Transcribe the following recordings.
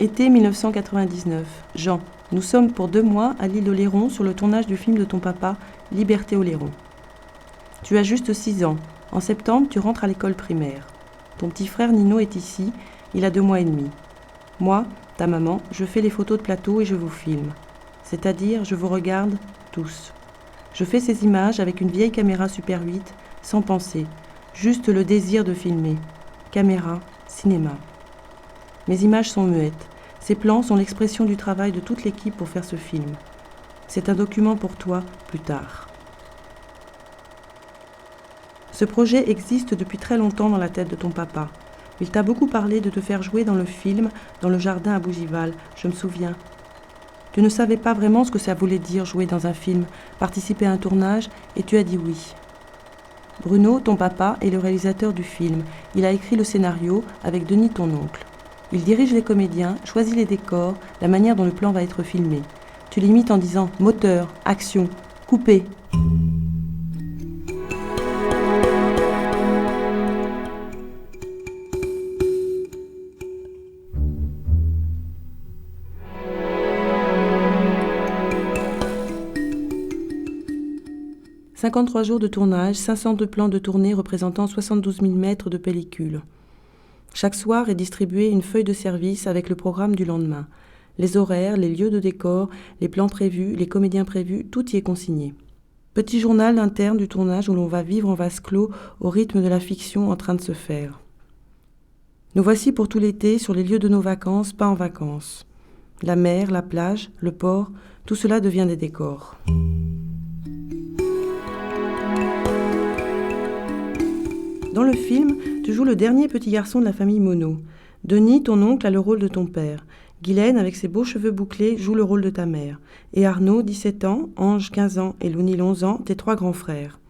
Été 1999. Jean, nous sommes pour 2 mois à l'île Oléron sur le tournage du film de ton papa, Liberté Oléron. Tu as juste 6 ans. En septembre, tu rentres à l'école primaire. Ton petit frère Nino est ici, il a 2 mois et demi. Moi, ta maman, je fais les photos de plateau et je vous filme. C'est-à-dire, je vous regarde tous. Je fais ces images avec une vieille caméra Super 8, sans penser, juste le désir de filmer. Caméra, cinéma. Mes images sont muettes. Ces plans sont l'expression du travail de toute l'équipe pour faire ce film. C'est un document pour toi, plus tard. Ce projet existe depuis très longtemps dans la tête de ton papa. Il t'a beaucoup parlé de te faire jouer dans le film, dans le jardin à Bougival, je me souviens. Tu ne savais pas vraiment ce que ça voulait dire jouer dans un film, participer à un tournage, et tu as dit oui. Bruno, ton papa, est le réalisateur du film. Il a écrit le scénario avec Denis, ton oncle. Il dirige les comédiens, choisit les décors, la manière dont le plan va être filmé. Tu l'imites en disant « moteur, action, coupé ». 53 jours de tournage, 502 plans de tournée représentant 72 000 mètres de pellicule. Chaque soir est distribuée une feuille de service avec le programme du lendemain. Les horaires, les lieux de décor, les plans prévus, les comédiens prévus, tout y est consigné. Petit journal interne du tournage où l'on va vivre en vase clos au rythme de la fiction en train de se faire. Nous voici pour tout l'été sur les lieux de nos vacances, pas en vacances. La mer, la plage, le port, tout cela devient des décors. Dans le film, tu joues le dernier petit garçon de la famille Monod. Denis, ton oncle, a le rôle de ton père. Guylaine, avec ses beaux cheveux bouclés, joue le rôle de ta mère. Et Arnaud, 17 ans, Ange, 15 ans et Lounil, 11 ans, tes 3 grands frères.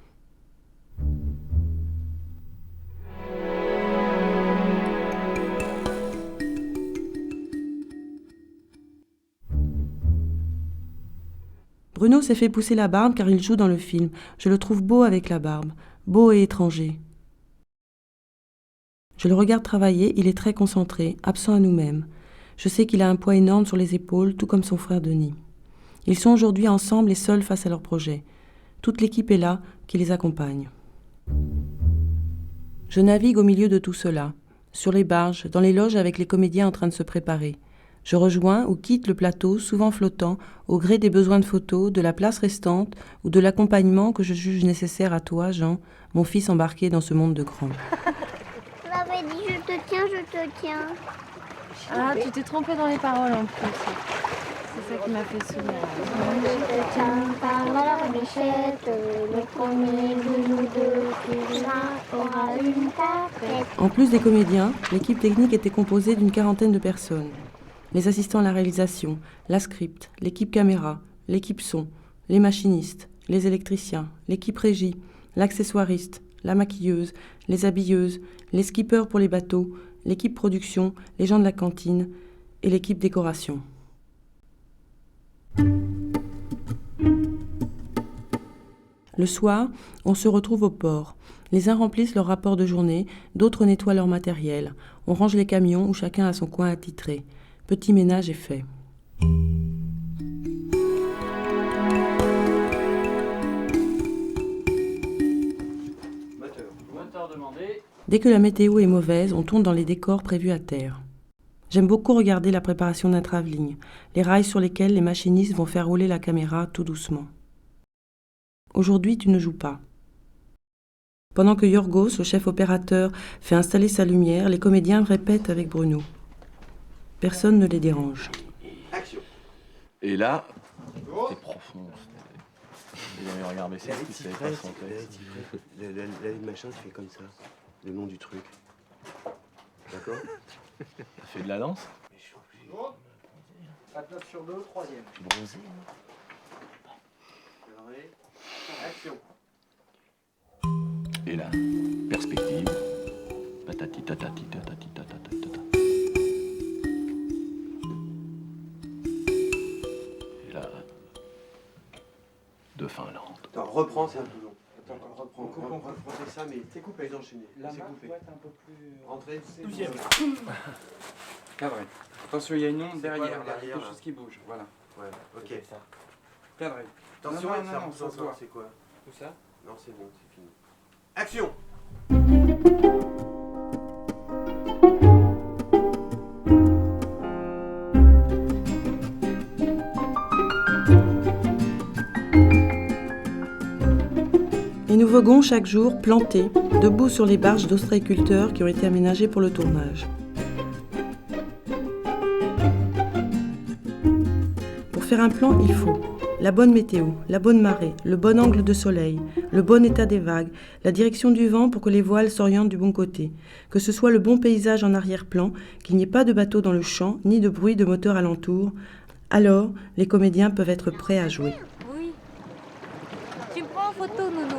Bruno s'est fait pousser la barbe car il joue dans le film. Je le trouve beau avec la barbe, beau et étranger. Je le regarde travailler, il est très concentré, absent à nous-mêmes. Je sais qu'il a un poids énorme sur les épaules, tout comme son frère Denis. Ils sont aujourd'hui ensemble et seuls face à leur projet. Toute l'équipe est là, qui les accompagne. Je navigue au milieu de tout cela, sur les barges, dans les loges avec les comédiens en train de se préparer. Je rejoins ou quitte le plateau, souvent flottant, au gré des besoins de photos, de la place restante ou de l'accompagnement que je juge nécessaire à toi, Jean, mon fils embarqué dans ce monde de grands. Je t'avais dit je te tiens. Ah, tu t'es trompé dans les paroles en plus. C'est ça qui m'a fait sourire. Je te tiens par la bichette, le premier de nous deux qui aura une tapette. En plus des comédiens, l'équipe technique était composée d'une 40aine de personnes. Les assistants à la réalisation, la script, l'équipe caméra, l'équipe son, les machinistes, les électriciens, l'équipe régie, l'accessoiriste, la maquilleuse, les habilleuses, les skippers pour les bateaux, l'équipe production, les gens de la cantine et l'équipe décoration. Le soir, on se retrouve au port. Les uns remplissent leur rapport de journée, d'autres nettoient leur matériel. On range les camions où chacun a son coin attitré. Petit ménage est fait. Dès que la météo est mauvaise, on tourne dans les décors prévus à terre. J'aime beaucoup regarder la préparation d'un travelling, les rails sur lesquels les machinistes vont faire rouler la caméra tout doucement. Aujourd'hui, tu ne joues pas. Pendant que Yorgos, le chef opérateur, fait installer sa lumière, les comédiens répètent avec Bruno. Personne ne les dérange. Action. Et là, c'est profond. Regardez, c'est qui savait pas son texte. Le machin qui fait comme ça, le nom du truc. D'accord? Ça fait de la danse? 4 sur 2, troisième. Bronzé. Action. Et là, perspective. Patati tatati tatati tatati tatata. Et là, de Finlande. Attends, reprends ça. Attends, reprends. Reprends ça, mais c'est coupé. Enchaîner. La C'est main coupé. doit être un peu plus... Rentrez. 12e. Ah ouais. Attention, il y a une onde derrière, quoi, là, il y a derrière, quelque chose qui bouge, voilà. Ouais, ok. Cadré. Attention, non, ça non, non, reprend, sans toi. c'est quoi? Tout ça? Non, c'est bon, c'est fini. Action! Et nous voguons chaque jour, plantés, debout sur les barges d'ostréiculteurs qui ont été aménagées pour le tournage. Pour faire un plan, il faut la bonne météo, la bonne marée, le bon angle de soleil, le bon état des vagues, la direction du vent pour que les voiles s'orientent du bon côté, que ce soit le bon paysage en arrière-plan, qu'il n'y ait pas de bateau dans le champ, ni de bruit de moteur alentour. Alors, les comédiens peuvent être prêts à jouer. Oui. Tu me prends en photo, Nono.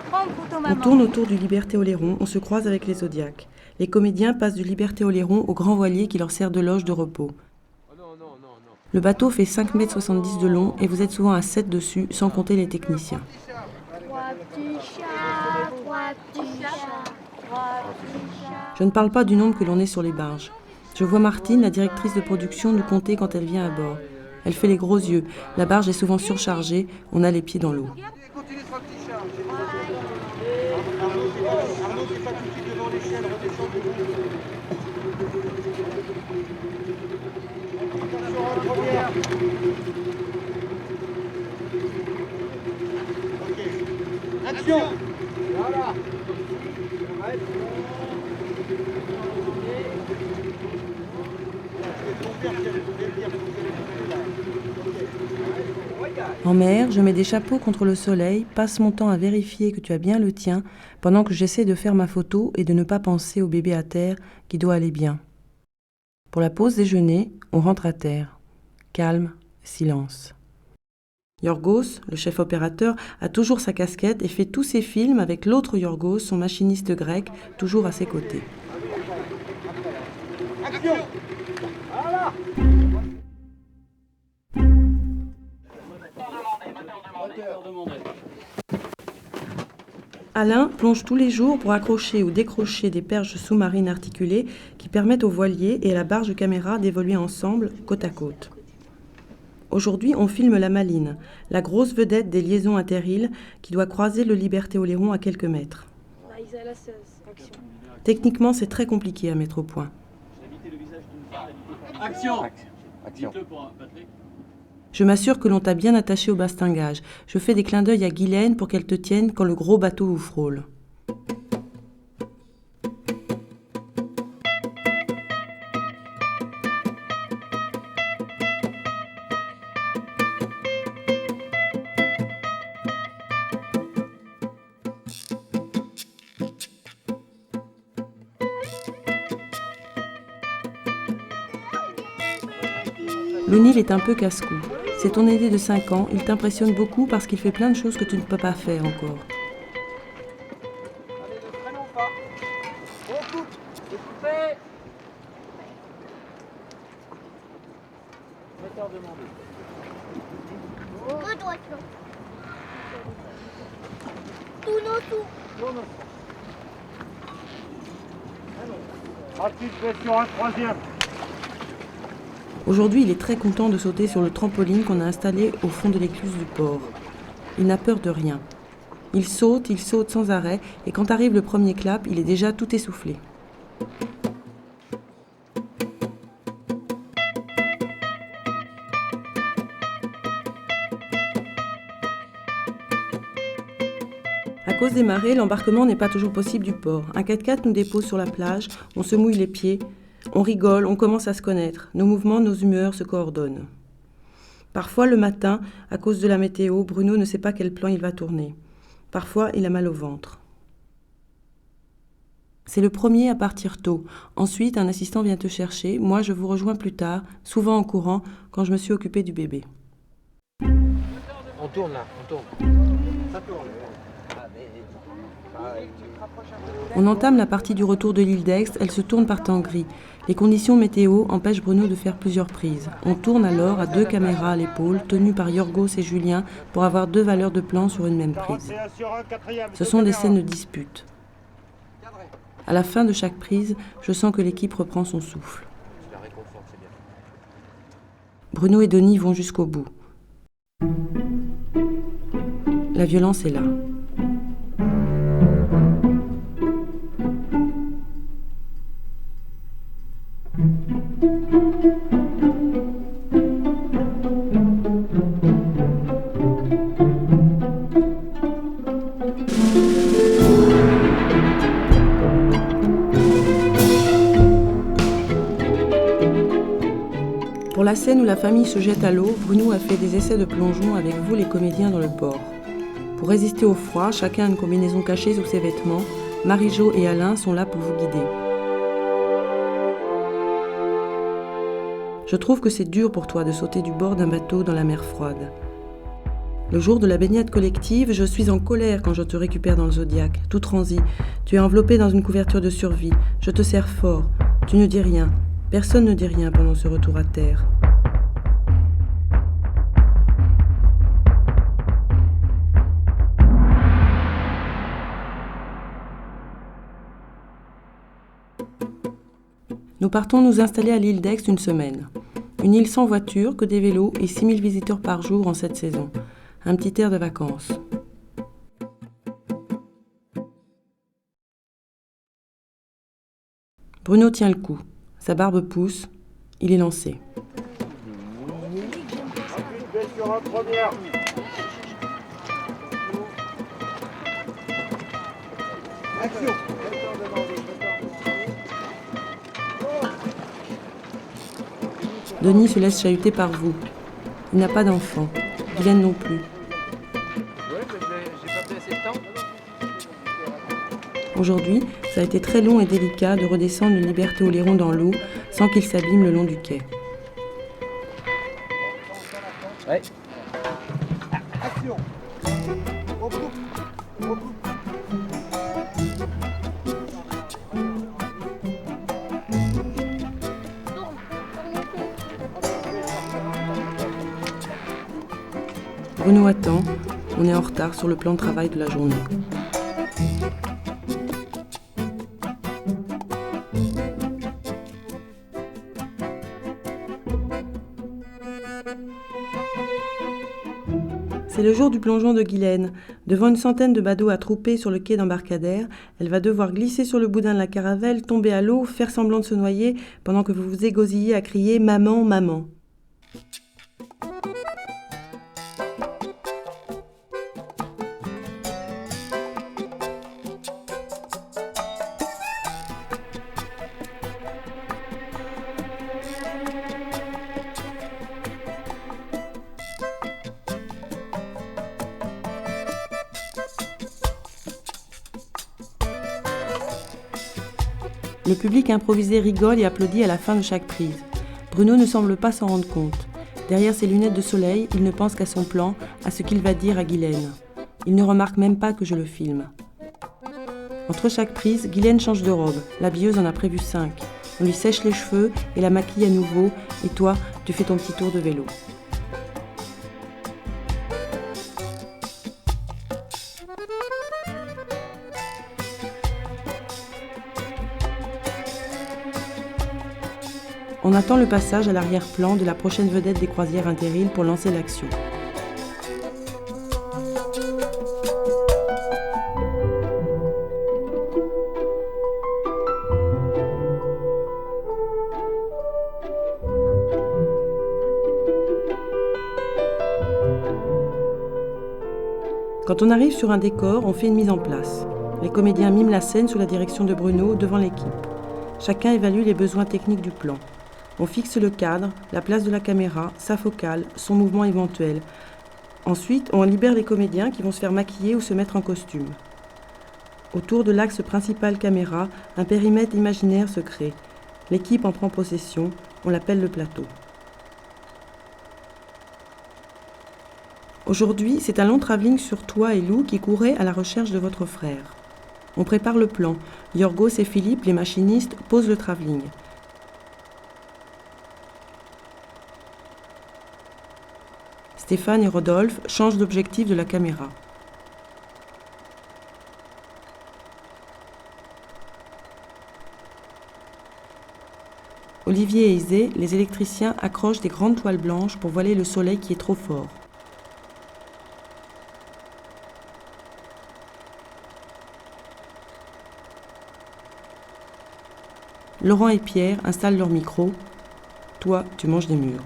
Prends en photo, maman. On tourne autour du Liberté-Oléron, on se croise avec les Zodiacs. Les comédiens passent du Liberté-Oléron au grand voilier qui leur sert de loge de repos. Le bateau fait 5,70 m de long et vous êtes souvent à 7 dessus, sans compter les techniciens. Trois petits chats, trois petits chats, trois petits chats. Je ne parle pas du nombre que l'on est sur les barges. Je vois Martine, la directrice de production, nous compter quand elle vient à bord. Elle fait les gros yeux. La barge est souvent surchargée, on a les pieds dans l'eau. Continue sur le petit chat. Arnaud, c'est pas tout de suite devant l'échelle, redescend du bout. Attention, en première. Ok. Action. Voilà. Arrête. En mer, je mets des chapeaux contre le soleil, passe mon temps à vérifier que tu as bien le tien, pendant que j'essaie de faire ma photo et de ne pas penser au bébé à terre qui doit aller bien. Pour la pause déjeuner, on rentre à terre. Calme, silence. Yorgos, le chef opérateur, a toujours sa casquette et fait tous ses films avec l'autre Yorgos, son machiniste grec, toujours à ses côtés. Action. Voilà. Alain plonge tous les jours pour accrocher ou décrocher des perches sous-marines articulées qui permettent au voilier et à la barge caméra d'évoluer ensemble, côte à côte. Aujourd'hui, on filme la Maline, la grosse vedette des liaisons inter-îles qui doit croiser le Liberté-Oléron à quelques mètres. Techniquement, c'est très compliqué à mettre au point. Action. Action. Je m'assure que l'on t'a bien attaché au bastingage. Je fais des clins d'œil à Guylaine pour qu'elle te tienne quand le gros bateau vous frôle. Le Nil est un peu casse-cou. C'est ton aîné de 5 ans, il t'impressionne beaucoup parce qu'il fait plein de choses que tu ne peux pas faire encore. Allez, ne freinons pas. On coupe. C'est coupé. Moteur demandé. Deux droites, là. Tout nos tout. Non, non. Rapide, pression, un troisième. Aujourd'hui, il est très content de sauter sur le trampoline qu'on a installé au fond de l'écluse du port. Il n'a peur de rien. Il saute sans arrêt, et quand arrive le premier clap, il est déjà tout essoufflé. À cause des marées, l'embarquement n'est pas toujours possible du port. Un 4x4 nous dépose sur la plage, on se mouille les pieds. On rigole, on commence à se connaître. Nos mouvements, nos humeurs se coordonnent. Parfois, le matin, à cause de la météo, Bruno ne sait pas quel plan il va tourner. Parfois, il a mal au ventre. C'est le premier à partir tôt. Ensuite, un assistant vient te chercher. Moi, je vous rejoins plus tard, souvent en courant, quand je me suis occupée du bébé. On tourne là, on tourne. Ça tourne. On entame la partie du retour de l'île d'Aix, elle se tourne par temps gris. Les conditions météo empêchent Bruno de faire plusieurs prises. On tourne alors à 2 caméras à l'épaule, tenues par Yorgos et Julien, pour avoir 2 valeurs de plan sur une même prise. Ce sont des scènes de dispute. À la fin de chaque prise, je sens que l'équipe reprend son souffle. Bruno et Denis vont jusqu'au bout. La violence est là. Pour la scène où la famille se jette à l'eau, Bruno a fait des essais de plongeon avec vous les comédiens dans le port. Pour résister au froid, chacun a une combinaison cachée sous ses vêtements. Marie-Jo et Alain sont là pour vous guider. Je trouve que c'est dur pour toi de sauter du bord d'un bateau dans la mer froide. Le jour de la baignade collective, je suis en colère quand je te récupère dans le Zodiac, tout transi. Tu es enveloppé dans une couverture de survie. Je te serre fort. Tu ne dis rien. Personne ne dit rien pendant ce retour à terre. Nous partons nous installer à l'île d'Aix une semaine. Une île sans voiture, que des vélos et 6000 visiteurs par jour en cette saison. Un petit air de vacances. Bruno tient le coup. Sa barbe pousse. Il est lancé. Action. Denis se laisse chahuter par vous. Il n'a pas d'enfant. Guylaine non plus. J'ai pas fait assez de temps. Aujourd'hui, ça a été très long et délicat de redescendre une Liberté Oléron dans l'eau sans qu'il s'abîme le long du quai. Ouais. Action. Recoupe. Bruno attend. On est en retard sur le plan de travail de la journée. C'est le jour du plongeon de Guylaine. Devant une centaine de badauds attroupés sur le quai d'embarcadère, elle va devoir glisser sur le boudin de la caravelle, tomber à l'eau, faire semblant de se noyer, pendant que vous vous égosillez à crier « Maman, maman ». Le public improvisé rigole et applaudit à la fin de chaque prise. Bruno ne semble pas s'en rendre compte. Derrière ses lunettes de soleil, il ne pense qu'à son plan, à ce qu'il va dire à Guylaine. Il ne remarque même pas que je le filme. Entre chaque prise, Guylaine change de robe. L'habilleuse en a prévu 5. On lui sèche les cheveux et la maquille à nouveau. Et toi, tu fais ton petit tour de vélo. On attend le passage à l'arrière-plan de la prochaine vedette des croisières intériles pour lancer l'action. Quand on arrive sur un décor, on fait une mise en place. Les comédiens miment la scène sous la direction de Bruno devant l'équipe. Chacun évalue les besoins techniques du plan. On fixe le cadre, la place de la caméra, sa focale, son mouvement éventuel. Ensuite, on libère les comédiens qui vont se faire maquiller ou se mettre en costume. Autour de l'axe principal caméra, un périmètre imaginaire se crée. L'équipe en prend possession, on l'appelle le plateau. Aujourd'hui, c'est un long travelling sur toi et Lou qui couraient à la recherche de votre frère. On prépare le plan. Yorgos et Philippe, les machinistes, posent le travelling. Stéphane et Rodolphe changent d'objectif de la caméra. Olivier Olivier et Aizé, les électriciens accrochent des grandes toiles blanches pour voiler le soleil qui est trop fort. Laurent et Pierre installent leur micro. Toi, tu manges des murs.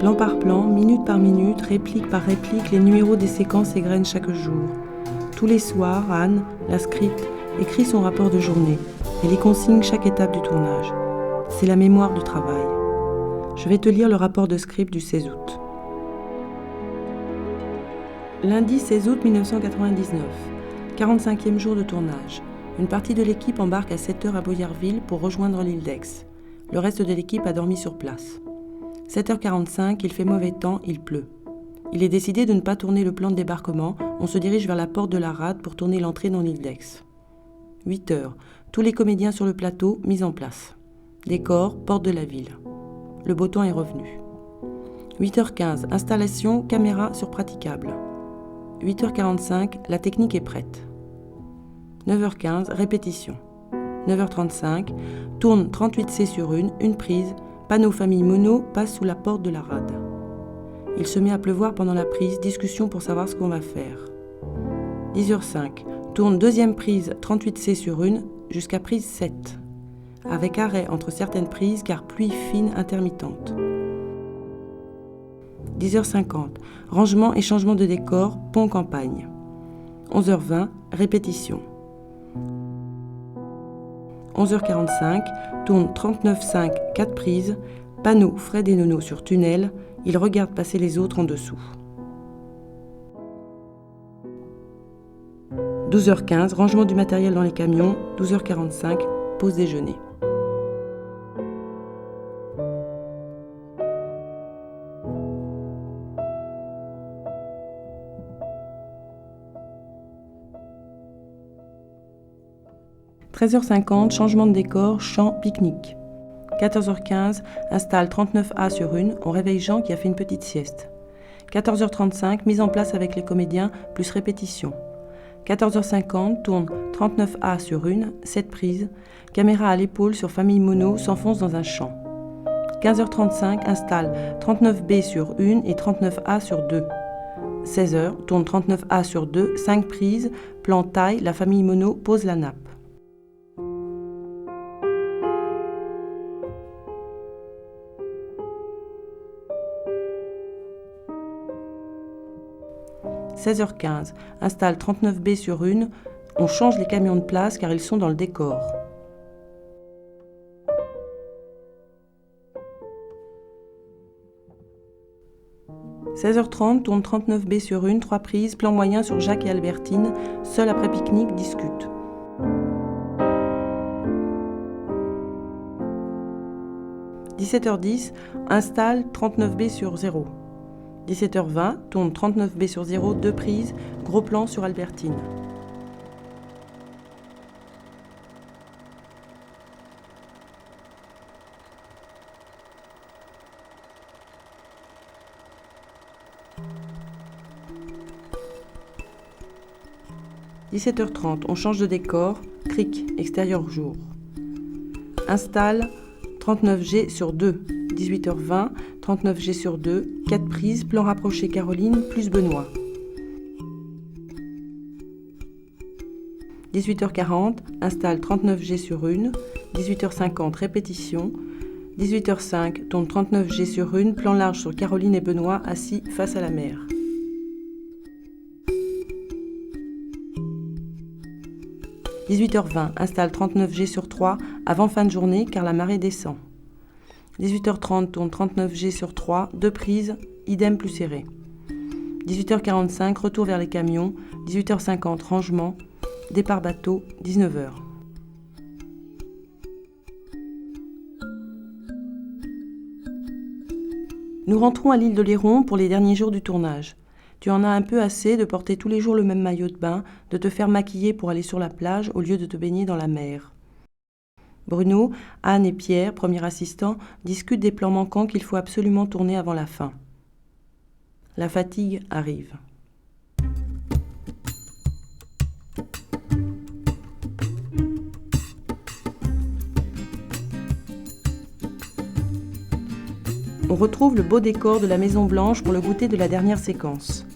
Plan par plan, minute par minute, réplique par réplique, les numéros des séquences égrènent chaque jour. Tous les soirs, Anne, la script, écrit son rapport de journée et les consigne chaque étape du tournage. C'est la mémoire du travail. Je vais te lire le rapport de script du 16 août. Lundi 16 août 1999, 45e jour de tournage. Une partie de l'équipe embarque à 7h à Boyarville pour rejoindre l'île d'Aix. Le reste de l'équipe a dormi sur place. 7h45, il fait mauvais temps, il pleut. Il est décidé de ne pas tourner le plan de débarquement, on se dirige vers la porte de la rade pour tourner l'entrée dans l'île d'Aix. 8h, tous les comédiens sur le plateau, mis en place. Décor, porte de la ville. Le beau temps est revenu. 8h15, installation, caméra sur praticable. 8h45, la technique est prête. 9h15, répétition. 9h35, tourne 38C sur une prise, panneau famille mono passe sous la porte de la rade. Il se met à pleuvoir pendant la prise, discussion pour savoir ce qu'on va faire. 10h05, tourne deuxième prise 38C sur jusqu'à prise 7, avec arrêt entre certaines prises car pluie fine intermittente. 10h50, rangement et changement de décor, pont campagne. 11h20, répétition. 11h45, tourne 39,5, 4 prises, panneau Fred et Nono sur tunnel, il regarde passer les autres en dessous. 12h15, rangement du matériel dans les camions, 12h45, pause déjeuner. « 13h50, changement de décor, champ, pique-nique. 14h15, installe 39A sur on réveille Jean qui a fait une petite sieste. 14h35, mise en place avec les comédiens, plus répétition. 14h50, tourne 39A sur 7 prises, caméra à l'épaule sur famille mono, s'enfonce dans un champ. 15h35, installe 39B sur et 39A sur 2. 16h, tourne 39A sur 5 prises, plan taille, la famille mono pose la nappe. 16h15, installe 39B sur on change les camions de place car ils sont dans le décor. « 16h30, tourne 39B sur 3 prises, plan moyen sur Jacques et Albertine, seul après pique-nique, discute. » 17h10, installe 39B sur 0. 17h20, tourne 39B sur 0, 2 prises, gros plan sur Albertine. « 17h30, on change de décor, cric, extérieur jour. Installe 39G sur 2. 18h20, 39G sur 2, 4 prises, plan rapproché Caroline plus Benoît. 18h40, installe 39G sur 1, 18h50, répétition, 18h05, tourne 39G sur 1, plan large sur Caroline et Benoît assis face à la mer. « 18h20, installe 39G sur 3 avant fin de journée car la marée descend. 18h30, tourne 39G sur 3, 2 prises, idem plus serré. 18h45, retour vers les camions, 18h50, rangement, départ bateau, 19h. Nous rentrons à l'île d'Oléron pour les derniers jours du tournage. Tu en as un peu assez de porter tous les jours le même maillot de bain, de te faire maquiller pour aller sur la plage au lieu de te baigner dans la mer. Bruno, Anne et Pierre, premier assistant, discutent des plans manquants qu'il faut absolument tourner avant la fin. La fatigue arrive. On retrouve le beau décor de la Maison Blanche pour le goûter de la dernière séquence.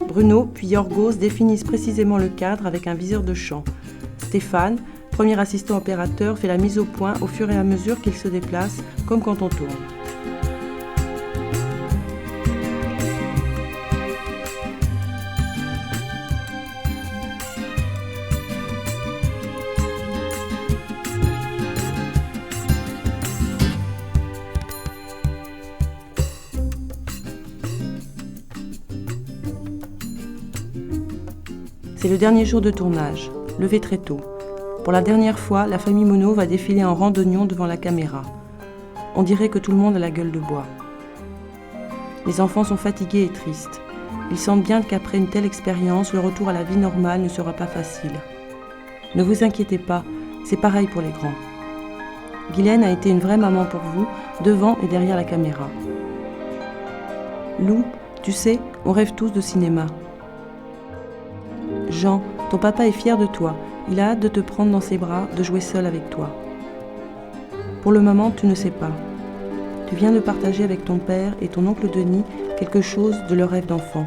Bruno puis Yorgos définissent précisément le cadre avec un viseur de champ. Stéphane, premier assistant opérateur, fait la mise au point au fur et à mesure qu'il se déplace, comme quand on tourne. C'est le dernier jour de tournage, levé très tôt. Pour la dernière fois, la famille Monod va défiler en rang d'oignons devant la caméra. On dirait que tout le monde a la gueule de bois. Les enfants sont fatigués et tristes. Ils sentent bien qu'après une telle expérience, le retour à la vie normale ne sera pas facile. Ne vous inquiétez pas, c'est pareil pour les grands. Guylaine a été une vraie maman pour vous, devant et derrière la caméra. Lou, tu sais, on rêve tous de cinéma. Jean, ton papa est fier de toi. Il a hâte de te prendre dans ses bras, de jouer seul avec toi. Pour le moment, tu ne sais pas. Tu viens de partager avec ton père et ton oncle Denis quelque chose de leur rêve d'enfant.